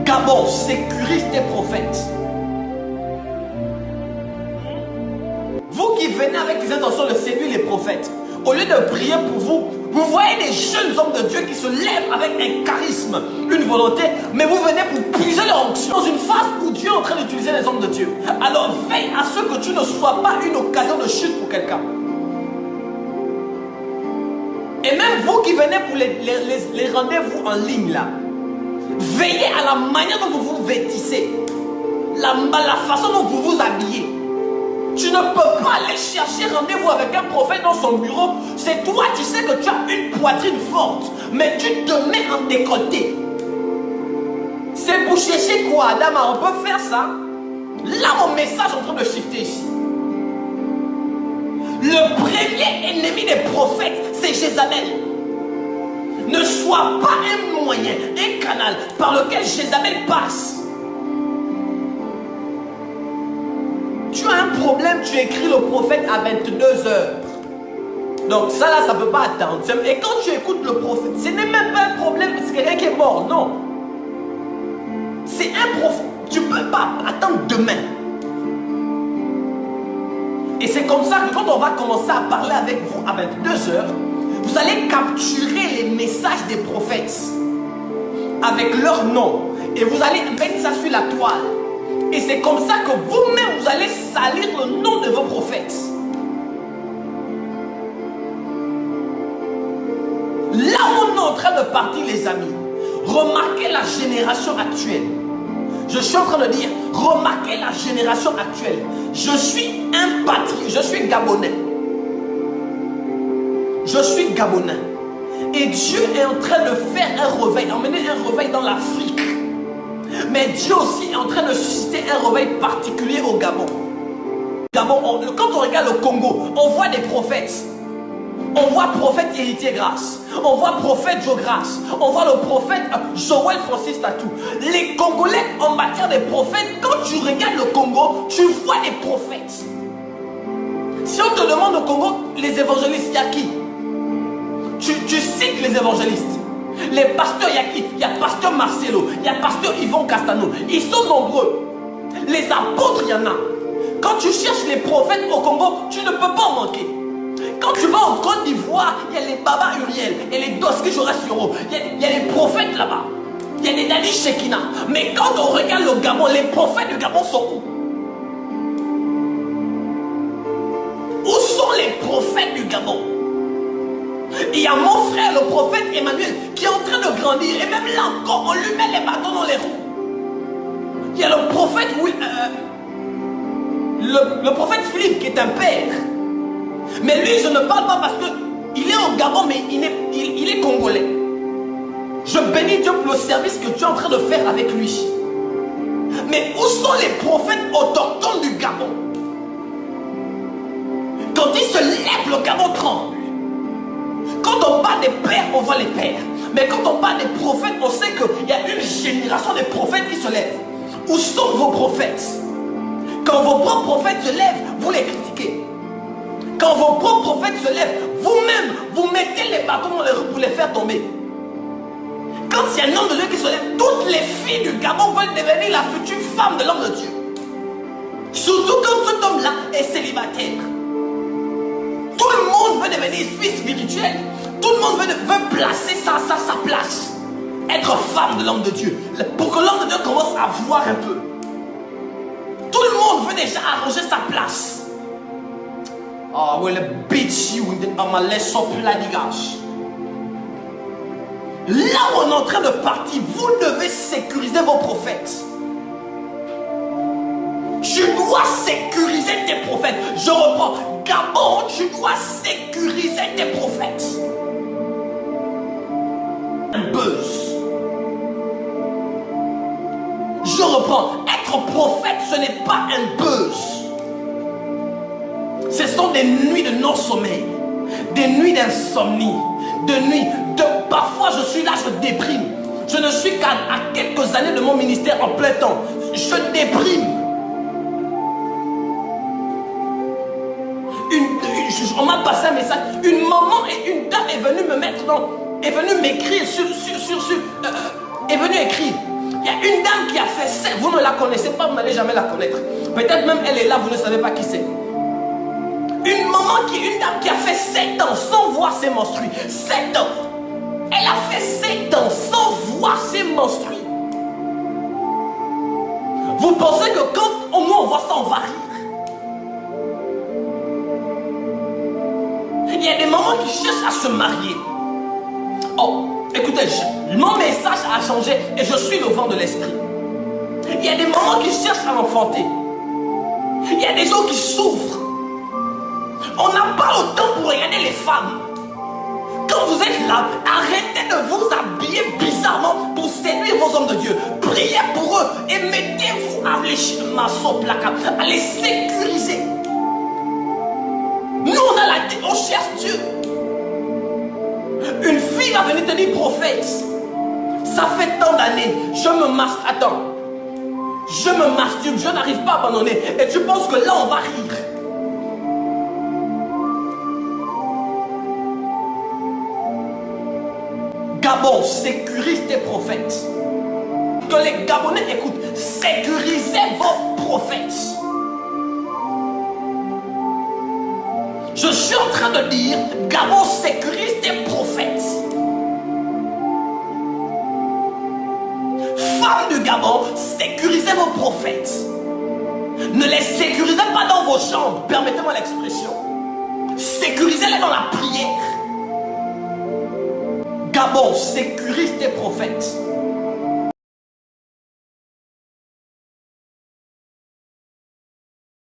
Gabon, sécurise tes prophètes. Vous qui venez avec les intentions de séduire les prophètes, au lieu de prier pour vous, vous voyez des jeunes hommes de Dieu qui se lèvent avec un charisme, une volonté, mais vous venez pour puiser leur onction dans une phase où Dieu est en train d'utiliser les hommes de Dieu. Alors veille à ce que tu ne sois pas une occasion de chute pour quelqu'un. Et même vous qui venez pour les rendez-vous en ligne là, veillez à la manière dont vous vous vêtissez, la façon dont vous vous habillez. Tu ne peux pas aller chercher rendez-vous avec un prophète dans son bureau. C'est toi, tu sais que tu as une poitrine forte, mais tu te mets en décolleté. C'est pour chercher quoi, Adama? On peut faire ça? Là, mon message est en train de shifter ici. Le premier ennemi des prophètes, c'est Jézabel. Ne sois pas un moyen, un canal par lequel Jézabel passe. Tu as un problème, tu écris le prophète à 22 h. Donc ça là, ça ne peut pas attendre. Et quand tu écoutes le prophète, ce n'est même pas un problème, c'est quelqu'un qui est mort, non. C'est un prophète, tu ne peux pas attendre demain. Et c'est comme ça que quand on va commencer à parler avec vous à 22 h, vous allez capturer les messages des prophètes avec leur nom. Et vous allez mettre ça sur la toile. Et c'est comme ça que vous-même, vous allez salir le nom de vos prophètes. Là où on est en train de partir, les amis, remarquez la génération actuelle. Je suis en train de dire, remarquez la génération actuelle. Je suis un patriote, je suis Gabonais. Je suis Gabonais. Et Dieu est en train de faire un réveil, emmener un réveil dans l'Afrique. Mais Dieu aussi est en train de susciter un réveil particulier au Gabon. Quand on regarde le Congo, on voit des prophètes. On voit prophète Héritier Grâce. On voit prophète Joe Grâce. On voit le prophète Joël Francis Tatou. Les Congolais en matière de prophètes, quand tu regardes le Congo, tu vois des prophètes. Si on te demande au Congo, les évangélistes, il y a qui? Tu cites les évangélistes. Les pasteurs, il y a qui? Il y a pasteur Marcelo, il y a pasteur Yvon Castano. Ils sont nombreux. Les apôtres, il y en a. Quand tu cherches les prophètes au Congo, tu ne peux pas en manquer. Quand tu vas en Côte d'Ivoire, il y a les Baba Uriel et les Doski Jorasuro. Il y a les prophètes là-bas. Il y a les Nani Shekina. Mais quand on regarde le Gabon, les prophètes du Gabon sont où? Où sont les prophètes du Gabon? Il y a mon frère, le prophète Emmanuel, qui est en train de grandir. Et même là encore, on lui met les bâtons dans les roues. Il y a le prophète, le prophète Philippe, qui est un père. Mais lui, je ne parle pas parce qu'il est au Gabon, mais il est congolais. Je bénis Dieu pour le service que tu es en train de faire avec lui. Mais où sont les prophètes autochtones du Gabon? Quand ils se lèvent, le Gabon tremble. Quand on parle des pères, on voit les pères. Mais quand on parle des prophètes, on sait qu'il y a une génération de prophètes qui se lèvent. Où sont vos prophètes? Quand vos propres prophètes se lèvent, vous les critiquez. Quand vos propres prophètes se lèvent, vous-même, vous mettez les bâtons dans les roues pour les faire tomber. Quand il y a un homme de Dieu qui se lève, toutes les filles du Gabon veulent devenir la future femme de l'homme de Dieu. Surtout quand cet homme-là est célibataire. Tout le monde veut devenir fils spirituel. Tout le monde veut placer sa place. Être femme de l'homme de Dieu. Pour que l'homme de Dieu commence à voir un peu. Tout le monde veut déjà arranger sa place. Oh, well, beat you with my lesson pladigage. Là où on est en train de partir, vous devez sécuriser vos prophètes. Tu dois sécuriser tes prophètes. Je reprends. Gabon, tu dois sécuriser tes prophètes. Un buzz. Je reprends. Être prophète, ce n'est pas un buzz. Ce sont des nuits de non-sommeil, des nuits d'insomnie, parfois je suis là, je déprime. Je ne suis qu'à quelques années de mon ministère en plein temps. Je déprime. On m'a passé un message. Une maman et une dame est venue me mettre dans, est venue m'écrire est venue écrire. Il y a une dame qui a fait ça. Vous ne la connaissez pas, vous n'allez jamais la connaître. Peut-être même elle est là, vous ne savez pas qui c'est. Une dame qui a fait 7 ans sans voir ses menstrues. 7 ans. Elle a fait 7 ans sans voir ses menstrues. Vous pensez que quand nous on voit ça, on va rire? Il y a des mamans qui cherchent à se marier. Oh, écoutez, mon message a changé et je suis le vent de l'esprit. Il y a des mamans qui cherchent à enfanter. Il y a des gens qui souffrent. On n'a pas le temps pour regarder les femmes. Quand vous êtes là, arrêtez de vous habiller bizarrement pour séduire vos hommes de Dieu. Priez pour eux et mettez-vous à les sécuriser. Nous, on cherche Dieu. Une fille va venir te dire, prophète, ça fait tant d'années, je me masturbe, je n'arrive pas à abandonner. Et tu penses que là, on va rire? Gabon, sécurise tes prophètes. Que les Gabonais écoutent, sécurisez vos prophètes. Je suis en train de dire, Gabon, sécurise tes prophètes. Femmes du Gabon, sécurisez vos prophètes. Ne les sécurisez pas dans vos chambres, permettez-moi l'expression. Sécurisez-les dans la prière. Gabon, sécurise tes prophètes.